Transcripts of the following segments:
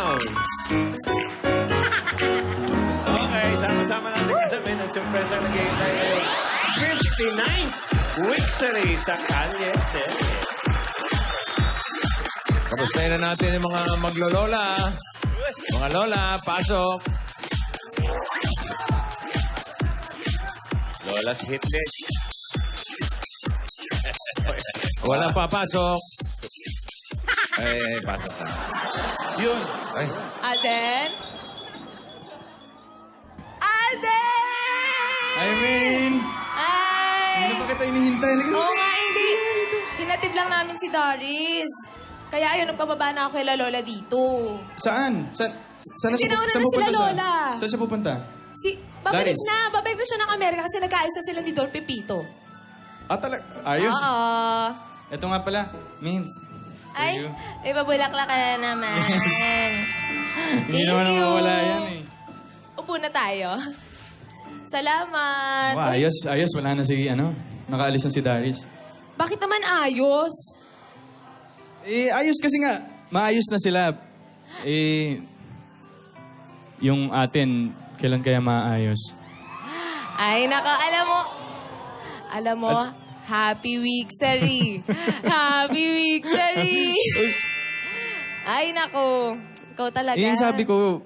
pounds. Okay, sama-sama natin katabi ng surpresa na game na yun. 59th Wixery sa Kalye City. Kamustahin na natin yung mga maglolola. Mga lola, pasok. Lola's hit list. Walang papasok. Ay, pasok ka. Yun. Ay, Alden? Alden! I mean, Ay! hindi pa kita inihintay. Oo nga, hindi. Hinatid lang namin si Doris. Kaya ayun, nagpababa na ako kay La Lola dito. Saan? Saan Sinauna saan na sila, pupunta Lola. Saan siya pupunta? Babalik Doris. na. Babalik na siya ng Amerika kasi nag-aayos na sila ni Don Pepito. Ah, talaga? Ayos. Oo. Ito nga pala, Min. Ay, you. may babulak-lak ka na naman. Hindi Thank naman you. nawawala yan eh. Upo na tayo. Salamat. Wow, Uy, ayos. Wala na si, nakaalis na si Darius. bakit naman ayos? Eh, ayos kasi nga. Maayos na sila. Eh, yung atin, kailan kaya maayos? Ay, alam mo, Happy Wixery. Happy Wixery. Ay, nako. Ikaw talaga. Eh, sabi ko,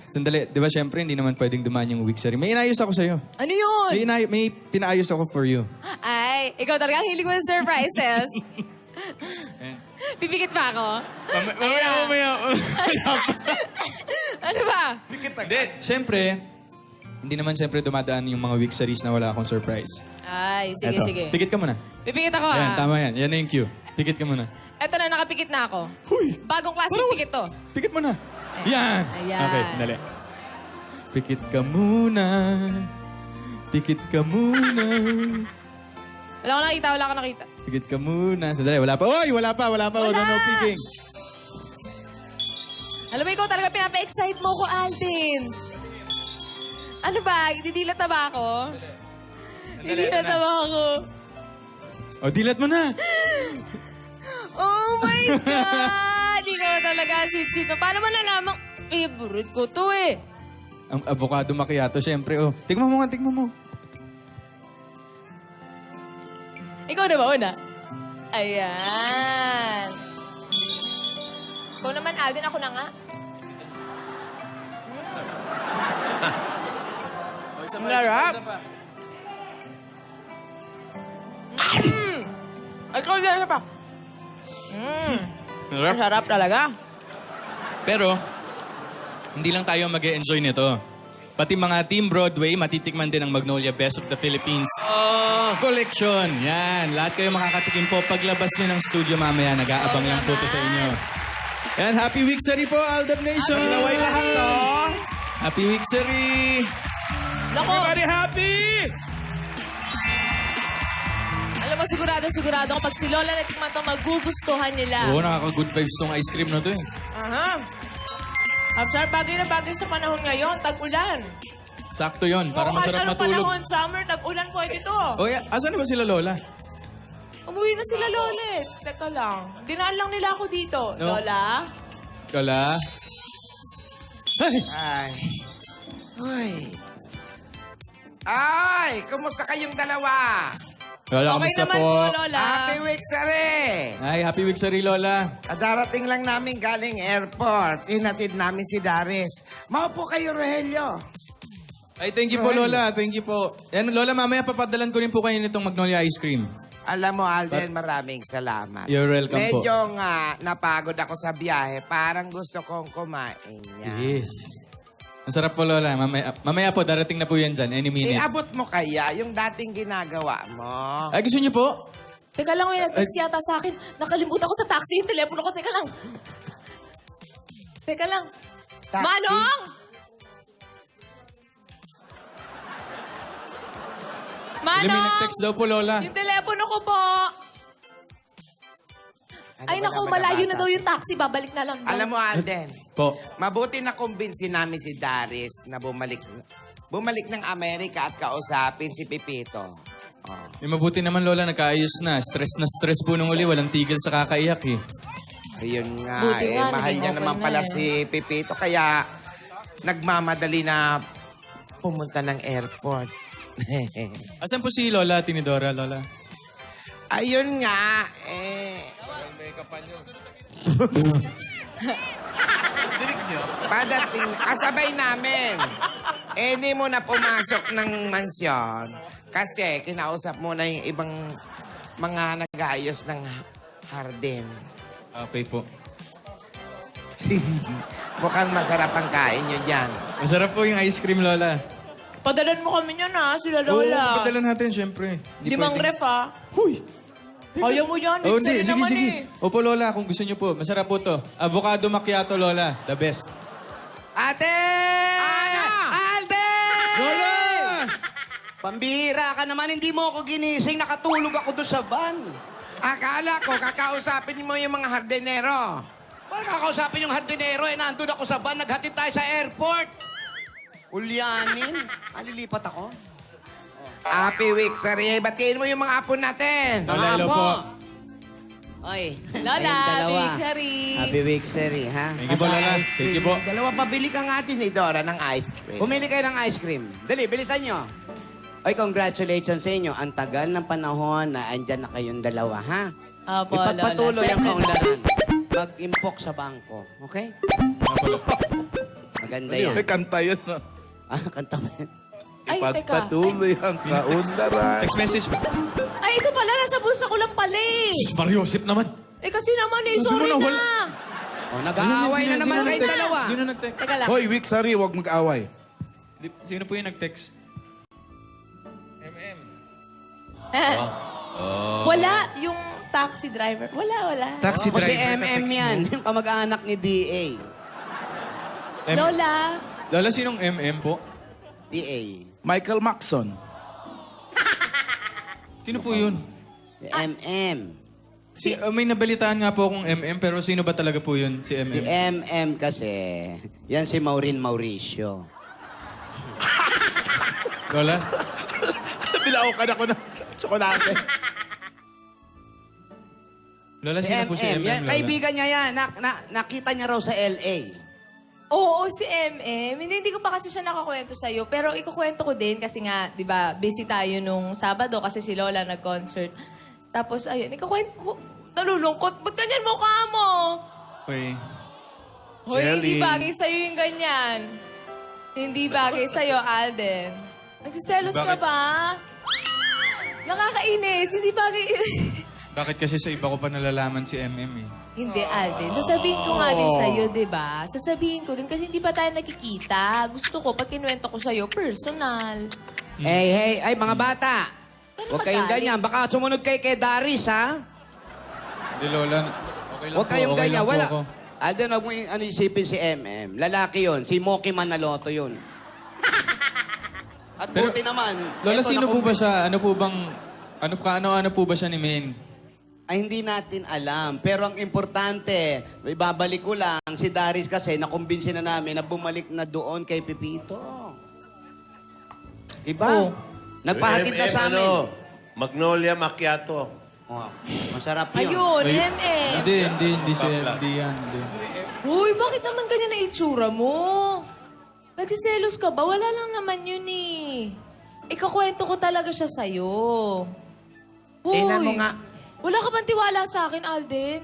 sandali, di ba syempre, hindi naman pwedeng dumaan yung Wixery. May inayos ako sa'yo. Ano yun? May pinaayos ako for you. Ay, ikaw talaga ang hilig mo ng surprises. Pipikit pa ako? Mamaya. Ano ba? Hindi, syempre, hindi naman syempre dumadaan yung mga Wixeries na wala akong surprise. Ay, sige, Eto, sige. Tikit ka muna. Pipikit ako, Yan, tama yan. Yan na yung cue. Tikit ka muna. Eto na, nakapikit na ako. Huy! Bagong klaseng pikit to. Tikit mo na. Yan! Ayan. Okay, dali. Pikit ka muna. Tikit ka muna. Wala ko nakita. Pikit ka muna. Sandali, wala pa. Oy, wala pa. Wala! No picking. Alam mo, ikaw talaga pinapa-excite mo ko, Alden. Ano ba? Didilat na ba ako? Didilat na ba ako? O, dilat mo na. Oh my God! Ikaw talaga, sweet-sweet. Paano mo nalamang favorite ko to eh? Ang avocado macchiato, syempre. Oh, tignan mo nga, tignan mo. Ikaw na ba una? Ayan. Ikaw naman, Alden. Ako na nga. Ang larap. Ay, ikaw na pa. Masarap talaga. Pero, hindi lang tayo mag-e-enjoy nito. Pati mga Team Broadway, matitikman din ang Magnolia Best of the Philippines Collection. Yan, lahat kayo makakatikim po. Paglabas nyo ng studio mamaya, nag-aabang lang po ito sa inyo. Yan, Happy Wixery po, Aldab Nation! Laway lahat to. Happy Wixery! Lako, Everybody happy! alam mo, sigurado kapag si Lola natikman to, magugustuhan nila. Oo, nakaka-good vibes tong ice cream na to eh. Aha. After, bagay na bagay sa panahon ngayon, tag-ulan. Sakto yon para Oo, kahit masarap anong matulog. panahon, summer, tag-ulan pwede to. O, asan na ba sila Lola? Umuwi na sila, Lola eh. Teka lang. Dinaan lang nila ako dito. No. Lola? Lola? Ay! Ay. Uy. Ay! Kumusta kayong dalawa? Lola, Okay kamusta naman po? po, Lola. Happy Wixery! Ay, Happy Wixery, Lola. Darating lang namin galing airport. Inatid namin si Daris. Maupo kayo, Rogelio. Ay, thank you po, Lola. Thank you po. Yan, Lola, mamaya papadalan ko rin po kayo nitong Magnolia Ice Cream. Alam mo, Alden, maraming salamat. You're welcome po. Medyo nga napagod ako sa biyahe. Parang gusto kong kumain niya. Yes. Masarap po, Lola. Mamaya po, darating na po yan dyan. Any minute. Iabot mo kaya yung dating ginagawa mo? Ay, gusto niyo po? Teka lang, may nag-text yata sa akin. Nakalimutan ko sa taxi yung telepono ko. Teka lang. Teka lang. Taxi? Manong! Ilang minute Manong! text daw po, Lola. Yung telepono ko po. Ano Ay, ba naku, naman malayo ang na bata? daw yung taxi. Babalik na lang daw. Alam mo, Alden, Po. mabuti na kumbinsin namin si Daris na bumalik ng Amerika at kausapin si Pepito. Oh. Mabuti naman, Lola, nagkaayos na. Stress po nung uli. Walang tigil sa kakaiyak eh. Ayun nga, Buti nga, mahal naging niya okay naman na pala eh. si Pipito, kaya nagmamadali na pumunta ng airport. Asan po si Lola Tinidora, Lola? Ayun nga, padating, kasabay namin. Hindi mo na pumasok ng mansyon kasi kinausap mo na yung ibang mga nag-aayos ng hardin. Okay po. Mukhang masarap ang kain nyo dyan. Masarap po yung ice cream, Lola. Padalan mo kami niyan ha, sila Oo, Lola. padalan natin, syempre. Hindi 5 pwedeng- ref ha. Huy! Kaya mo yan, Oh, hindi, hindi. Sige, naman sige. eh. Opo, Lola, kung gusto niyo po. Masarap po to. Avocado macchiato, Lola. The best. Ate! Alden! Lola! Pambihira ka naman, hindi mo ako ginising, nakatulog ako doon sa van. Akala ko, kakausapin mo yung mga hardinero. Paano kakausapin yung hardinero, nandun ako sa van, naghatid tayo sa airport. Ulyanin, alilipat ako. Happy week, Sari. Batiin mo yung mga apo natin. Lola, Mga hello apo. po. Oy, Lola, kayong dalawa. Big Sari. Happy week, Seri, ha? Thank you po, Lola. Thank you po. Dalawa, pabili ka nga din ni Dora ng ice cream. Bumili kayo ng ice cream. Dali, bilisan nyo. Ay, congratulations sa inyo. Ang tagal ng panahon na andyan na kayong dalawa, ha? Opo, Lola. Ipagpatuloy ang Siyempre. kaunlaran. Mag-impok sa bangko, okay? Maganda yan. Kanta yun, no? Ah, kanta mo yan. Ay, teka. Patuloy ang kaunlaran. Text message pa. Ay, ito pala, nasa bulsa ko lang pala eh. Mariosip naman. Eh, kasi naman eh, Sabi mo sorry na, na. wala. Oh, nag-aaway na naman kayong nag-text? dalawa. Sino nag-text? Teka lang. Hoy, week, sorry, huwag mag-away. Sino po yung nag-text? Wala yung taxi driver. Wala. Taxi O, si driver. MM yan, yung kamag-anak ni DA. Lola. Lola, sinong MM po? DA. Michael Maxon. Sino po yun? Si MM. May nabalitaan nga po akong MM, pero sino ba talaga po yun, si Si MM? MM kasi, yan si Maureen Mauricio. Lola? Bilao ka na ko ng tsokolate. Lola, Si sino po si MM, MM, yan, Lola? kaibigan niya yan. Nakita niya raw sa LA. Oo, si MM. Hindi ko pa kasi siya nakakwento sa'yo. Pero ikukwento ko din kasi nga, di ba, busy tayo nung Sabado kasi si Lola nag-concert. Tapos, ayun, ikukwento ko. Nalulungkot. Ba't ganyan mukha mo? Okay. Hoy, hindi Jelly. bagay sa'yo yung ganyan. Hindi bagay sa'yo, Alden. Nagsiselos ka Bakit? ba? Nakakainis. Hindi bagay... Bakit kasi sa iba ko pa nalalaman si MM eh? Hindi, Alden. Sasabihin ko nga din sa'yo, di ba? Sasabihin ko din kasi hindi pa tayo nakikita. Gusto ko, pag kinuwento ko sa'yo, personal. Hey, ay mga bata. Ano Huwag kayong magaling? ganyan. Baka sumunod kay Darius, ha? Hindi, Lola. Okay lang Huwag po. kayong Okay ganyan. lang po Wala. ako. Alden, huwag mo isipin si MM. Lalaki yon. Si Moki Manaloto yun. At Pero, buti naman. Lola, eto, sino po ba siya? Ano po bang... Ano po ba siya ni Maine? Ay, hindi natin alam. Pero ang importante, ibabalik ko lang, si Darius kasi, nakumbinsi na namin na bumalik na doon kay Pipito. Diba? Nagpahatid na sa amin. Magnolia Macchiato. Oh, masarap yun. Ayun, MM. Hindi siya. Hindi yan. Hindi. Uy, bakit naman ganyan ang itsura mo? Nagsiselos ka ba? Wala lang naman yun eh. Ikakwento ko talaga siya sa'yo. Uy, Tingnan mo nga. wala ka bang tiwala sa akin, Alden?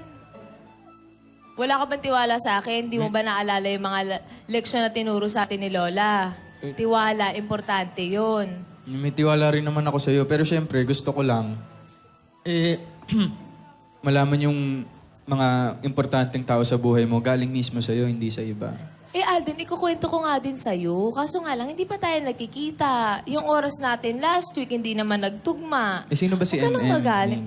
Wala ka bang tiwala sa akin? Di mo ba naalala yung mga leksyon na tinuro sa atin ni Lola? Tiwala, importante yun. May tiwala rin naman ako sa'yo. Pero syempre, gusto ko lang, malaman yung mga importanteng tao sa buhay mo galing mismo sa'yo, hindi sa iba. Eh, Alden, ikukwento ko nga din sa'yo. Kaso nga lang, hindi pa tayo nagkikita. Yung oras natin last week, hindi naman nagtugma. Eh, sino ba si Huwag ka nang MM? magaling.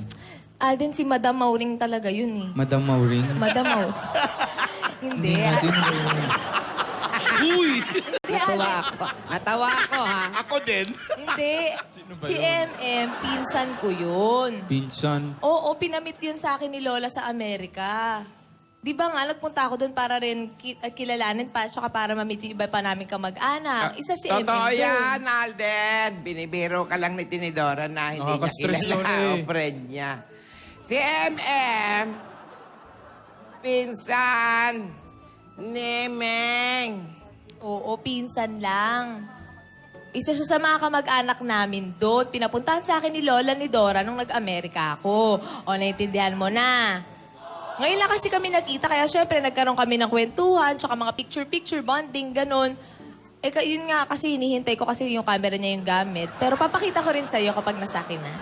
Alden, si Madam Mauring talaga yun eh. Madam Maureen? Madam Mauring. Hindi. Hindi, Natawa Alden. ako. Natawa ako, ha? Ako din. Hindi. Si MM, pinsan ko yun. Pinsan. Oo, pinamit yun sa akin ni Lola sa Amerika. Di ba nga, nagpunta ako doon para rin kilalanin pa, saka para mamit yung iba pa namin kamag-anak. Isa si MM Totoo doon. yan, Alden. Binibiro ka lang ni Tinidora na hindi niya Nakaka-stress kilala yun eh. ang friend niya. Si MM, pinsan ni Meng. Oo, pinsan lang. Isa siya sa mga kamag-anak namin doon. Pinapuntahan sa akin ni Lola ni Dora nung nag-Amerika ako. O, naintindihan mo na. Ngayon lang kasi kami nagkita, kaya syempre nagkaroon kami ng kwentuhan, tsaka mga picture-picture, bonding, ganun. Yun nga kasi hinihintay ko kasi yung camera niya yung gamit. Pero papakita ko rin sa'yo kapag nasa akin na.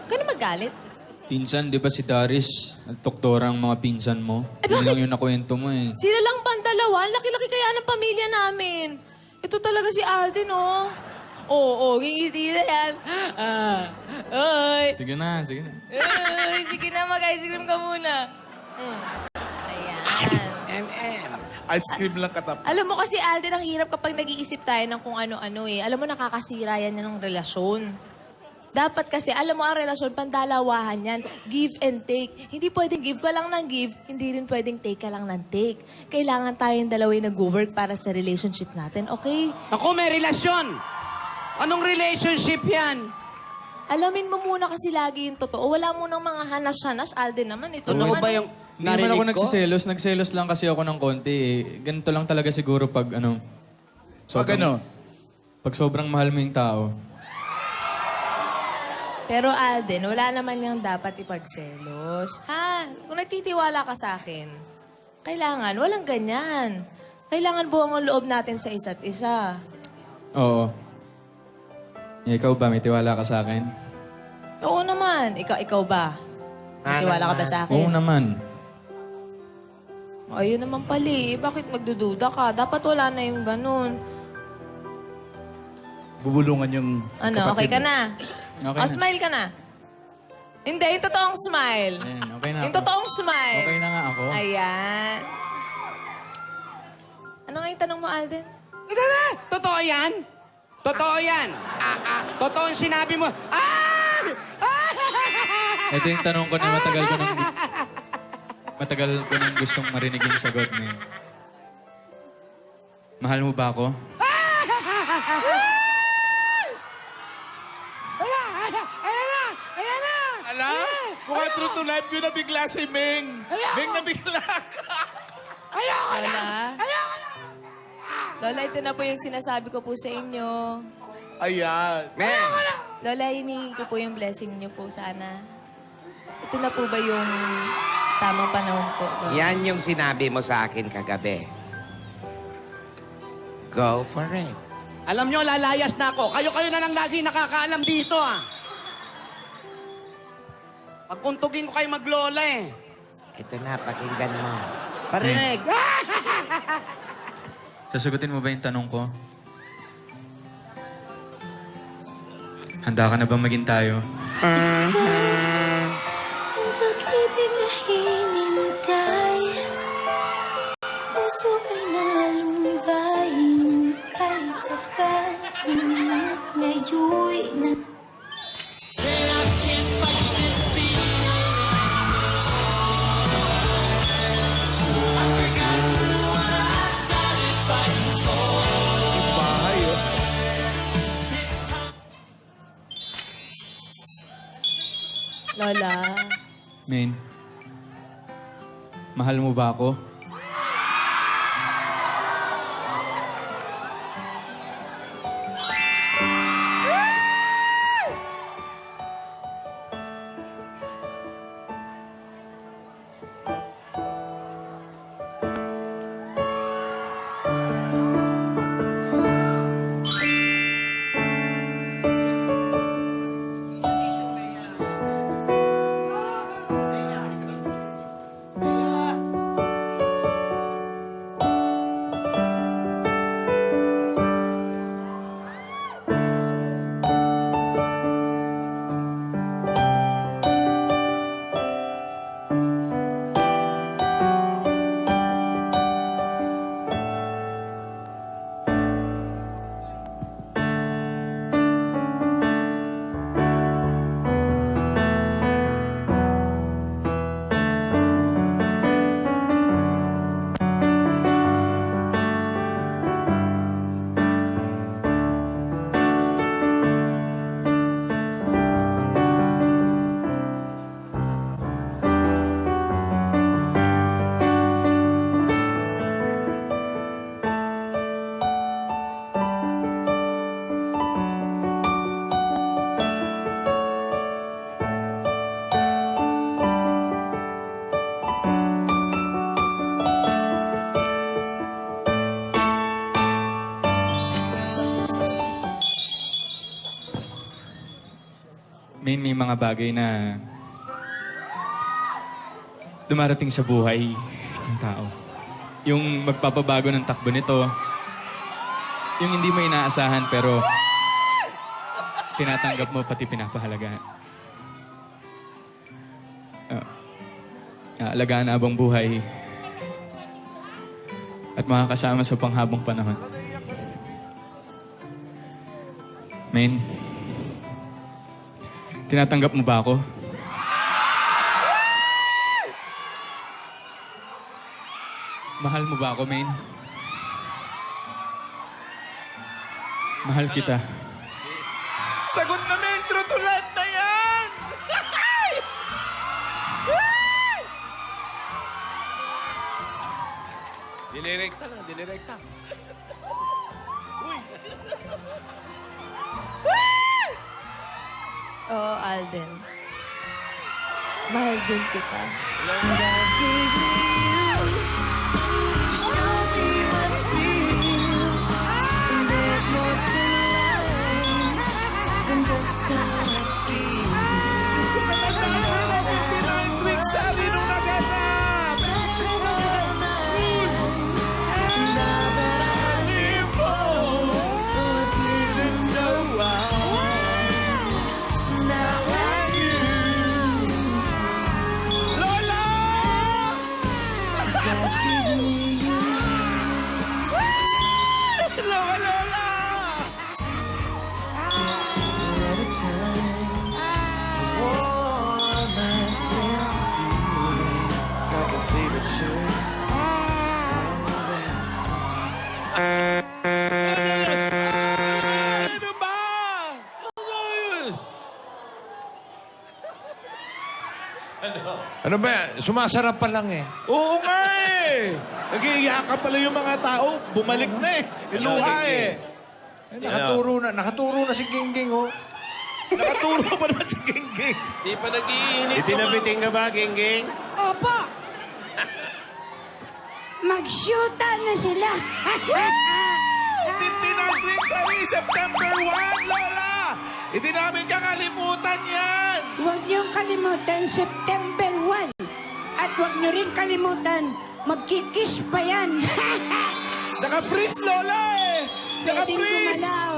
Huwag ka na magalit. Pinsan, di ba si Daris, nagtoktora ang mga pinsan mo? Yun lang yung nakwento mo eh. Sila lang bang dalawa? Ang laki-laki kaya ng pamilya namin. Ito talaga si Alden, oh. Oo, ngingiti na yan. Oy. Sige na, sige na. Ay, sige na, mag-ice cream ka muna. Ayan. Ice cream lang katap. Alam mo kasi, Alden, ang hirap kapag nag-iisip tayo ng kung ano-ano eh. Alam mo, nakakasira yan ng relasyon. Dapat kasi, alam mo, ang relasyon, pandalawahan yan. Give and take. Hindi pwedeng give ka lang ng give, hindi rin pwedeng take ka lang ng take. Kailangan tayong dalaway nag-work para sa relationship natin, okay? Ako, may relasyon. Anong relationship yan? Alamin mo muna kasi lagi yung totoo. Wala mo ng mga hanas-hanas. Alden naman, ito Totoo naman. ba yung Hindi naman ako narinig ko? nagsiselos. Nagselos lang kasi ako ng konti eh. Ganito lang talaga siguro pag ano. Pag ano? Pag sobrang mahal mo yung tao. Pero Alden, wala naman yung dapat ipagselos. Ha? Kung nagtitiwala ka sa akin, kailangan, walang ganyan. Kailangan buwang ang loob natin sa isa't isa. Oo. Ikaw ba? May tiwala ka sa akin? Oo naman. Ikaw ba? Nagtiwala ka ba sa Oo akin? naman. Ayun naman pala eh. Bakit magdududa ka? Dapat wala na yung ganun. Bubulungan yung Ano, okay ka na? Okay O, na. smile ka na. Hindi, yung totoong smile. Ayan, okay na Yung ako. totoong smile. Okay na nga ako. Ayan. Ano nga yung tanong mo, Alden? Ito na! Totoo yan? Totoo yan? Totoo yung sinabi mo? Ito yung tanong ko na matagal ko nang gustong marinig yung sagot mo. Mahal mo ba ako? Ala, mukhang true to life yun na bigla si Ming. Ming na bigla ka. Lola? Lola, ito na po yung sinasabi ko po sa inyo. Ayan. Meng, Lola, hinihingi ko po yung blessing niyo po sana. Ito na po ba yung tamang panahon po? Lola? yan yung sinabi mo sa akin kagabi. Go for it. Alam nyo, lalayas na ako. Kayo na lang lagi nakakaalam dito, ah. Pagkuntugin ko kayo maglola, eh. Ito na, pakinggan mo. Parinig. Sasagutin mo ba yung tanong ko? Handa ka na ba maging tayo? Pag-ibig na hinintay, puso ay nalumbay ng kahit agad. Ngunit ngayon'y na... Bahay, oh. Lola, Main, mahal mo ba ako? may mga bagay na dumarating sa buhay ng tao. Yung magpapabago ng takbo nito, yung hindi mo inaasahan pero tinatanggap mo pati pinapahalagaan. Alagaan abang buhay at makakasama sa panghabang panahon. Men, tinatanggap mo ba ako? Mahal mo ba ako, men? Mahal kita. Sagot na, men! True to life na yan! Dilirekta na, dilirekta. Oo, Alden. Mahal din kita. Sabi nung naganap! Lola! Lola, Lola! Ano ba? Ano ba? Sumasarap pa lang eh. Oo nga eh! Nag-iiyakan pala yung mga tao. Bumalik na eh. Iluha eh. Nakaturo na si Gingging, oh. Nakaturo pa naman si Gingging. Di pa nag-iinit. Itinabiting ka ba, Gingging? Opo! Mag-shoota na sila! 59 weeks ari, September 1, Lola! Hindi namin kakalimutan yan! Huwag niyong kalimutan September 1. At huwag niyo rin kalimutan, magkikis pa yan. Naka-freeze, Lola eh! Pwedeng Naka-freeze! gumalaw.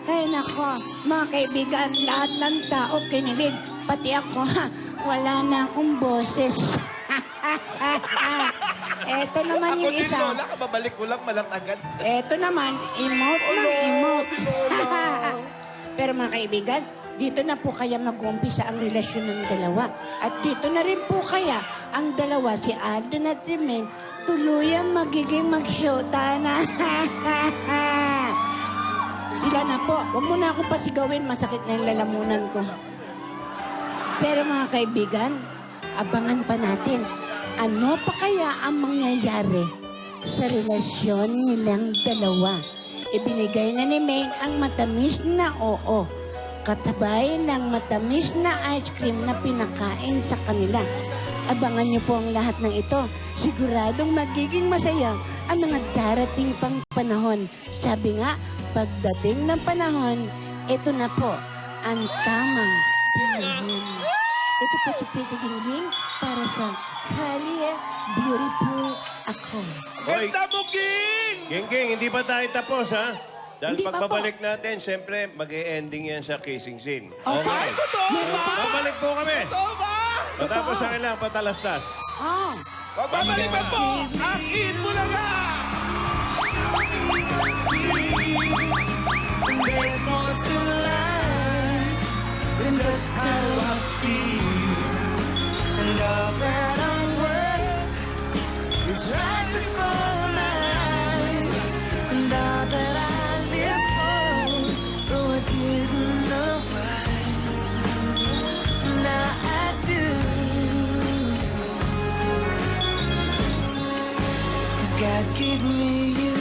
Ay nako, mga kaibigan, lahat ng tao kinilig. Pati ako, wala na akong boses. Eto naman Ako yung din, isa. Lola, kababalik ko lang malatagan. Eto naman, emote ng Olo, emote. si Lola. Pero mga kaibigan, dito na po kaya mag-umpisa ang relasyon ng dalawa. At dito na rin po kaya ang dalawa, si Alden at si Men, tuluyang magiging mag-shota na. Sila na po. Huwag mo na akong pasigawin, masakit na yung lalamunan ko. Pero mga kaibigan, abangan pa natin. Ano pa kaya ang mangyayari sa relasyon nilang dalawa? Ibinigay na ni Maine ang matamis na oo. Katabay ng matamis na ice cream na pinakain sa kanila. Abangan niyo po ang lahat ng ito. Siguradong magiging masaya ang mga darating pang panahon. Sabi nga, pagdating ng panahon, ito na po ang tamang panahon. Ito po si Pretty Gingging para sa Career Beautiful Ako. Hoy, Ganda mo, King! Gingging, hindi pa tayo tapos, ha? Dahil Hindi pa pagbabalik natin, siyempre, mag-e-ending yan sa kissing scene. Ay, totoo ba? Babalik po kami. Totoo ba? Matapos ang ilang patalastas. Oh, Babalik pa po! Ang in mo na nga! There's more to life than just how I feel. And all that I'm worth is right before my eyes. And all that I live for, though I didn't know why. Now I do. 'Cause God gave me you.